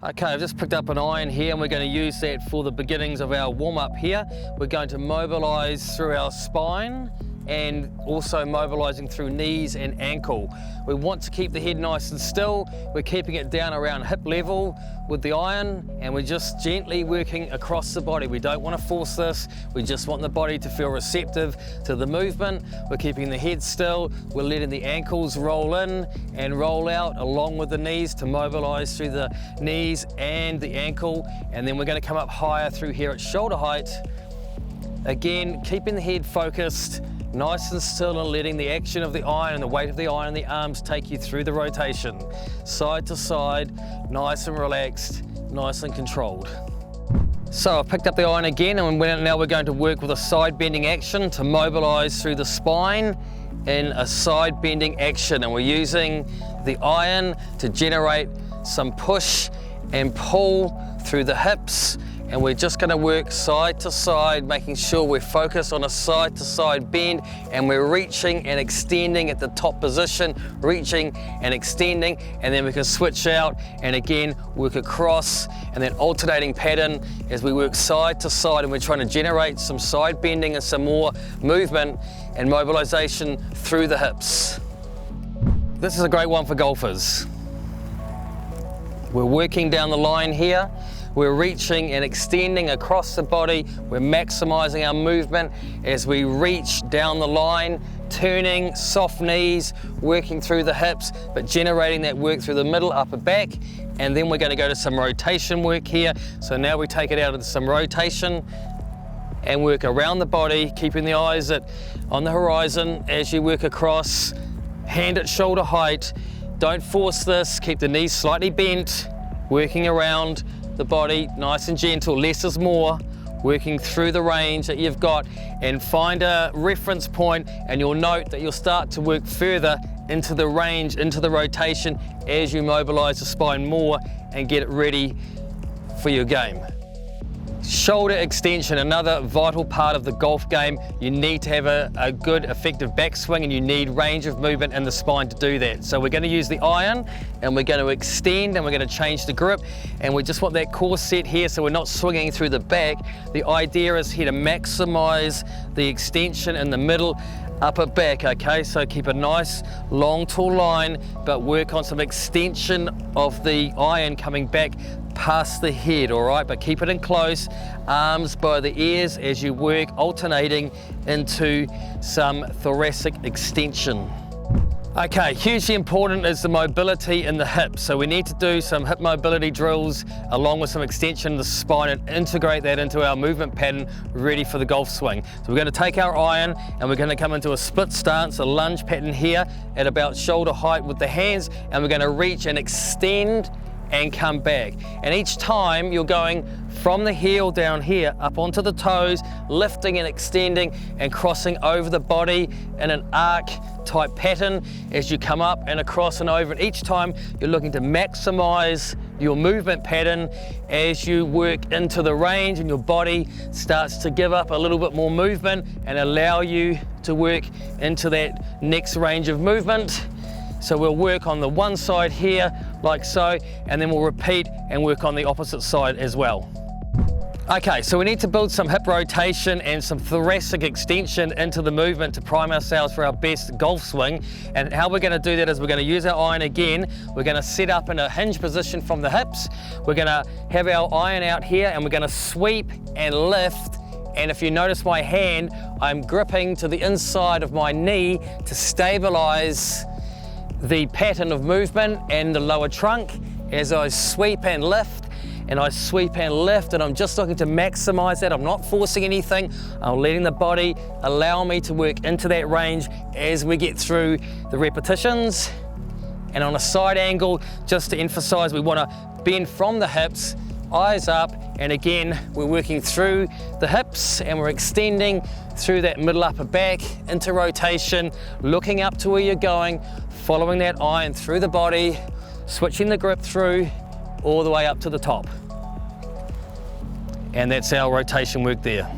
Okay, I've just picked up an iron here and we're going to use that for the beginnings of our warm-up here. We're going to mobilize through our spine and also mobilizing through knees and ankle. We want to keep the head nice and still. We're keeping it down around hip level with the iron, and we're just gently working across the body. We don't want to force this. We just want the body to feel receptive to the movement. We're keeping the head still. We're letting the ankles roll in and roll out along with the knees to mobilize through the knees and the ankle. And then we're going to come up higher through here at shoulder height. Again, keeping the head focused, nice and still, and letting the action of the iron and the weight of the iron and the arms take you through the rotation. Side to side, nice and relaxed, nice and controlled. So I've picked up the iron again, and now we're going to work with a side bending action to mobilize through the spine in a side bending action. And we're using the iron to generate some push and pull through the hips. And we're just going to work side to side, making sure we're focused on a side to side bend, and we're reaching and extending at the top position, reaching and extending, and then we can switch out and again work across, and then alternating pattern as we work side to side, and we're trying to generate some side bending and some more movement and mobilization through the hips. This is a great one for golfers. We're working down the line here. We're reaching and extending across the body. We're maximizing our movement as we reach down the line, turning, soft knees, working through the hips, but generating that work through the middle, upper back. And then we're going to go to some rotation work here. So now we take it out into some rotation and work around the body, keeping the eyes on the horizon as you work across, hand at shoulder height. Don't force this, keep the knees slightly bent, working around the body, nice and gentle, less is more, working through the range that you've got, and find a reference point, and you'll note that you'll start to work further into the range, into the rotation as you mobilize the spine more and get it ready for your game. Shoulder extension, another vital part of the golf game. You need to have a good effective backswing, and you need range of movement in the spine to do that. So we're going to use the iron and we're going to extend and we're going to change the grip, and we just want that core set here so we're not swinging through the back. The idea is here to maximize the extension in the middle upper back, okay? So keep a nice long tall line, but work on some extension of the iron coming back past the head, all right? But keep it in close, arms by the ears as you work, alternating into some thoracic extension. Okay, hugely important is the mobility in the hips. So we need to do some hip mobility drills along with some extension of the spine and integrate that into our movement pattern ready for the golf swing. So we're going to take our iron and we're going to come into a split stance, a lunge pattern here at about shoulder height with the hands, and we're going to reach and extend and come back. And each time you're going from the heel down here up onto the toes, lifting and extending and crossing over the body in an arc type pattern as you come up and across and over. And each time you're looking to maximize your movement pattern as you work into the range, and your body starts to give up a little bit more movement and allow you to work into that next range of movement. So we'll work on the one side here, like so, and then we'll repeat and work on the opposite side as well. Okay, so we need to build some hip rotation and some thoracic extension into the movement to prime ourselves for our best golf swing. And how we're going to do that is we're going to use our iron again. We're going to set up in a hinge position from the hips. We're going to have our iron out here and we're going to sweep and lift. And if you notice my hand, I'm gripping to the inside of my knee to stabilize the pattern of movement and the lower trunk as I sweep and lift. And I sweep and lift, and I'm just looking to maximize that. I'm not forcing anything. I'm letting the body allow me to work into that range as we get through the repetitions. And on a side angle, just to emphasize, we want to bend from the hips, eyes up, and again, we're working through the hips and we're extending through that middle upper back into rotation, looking up to where you're going, following that iron through the body, switching the grip through all the way up to the top. And that's our rotation work there.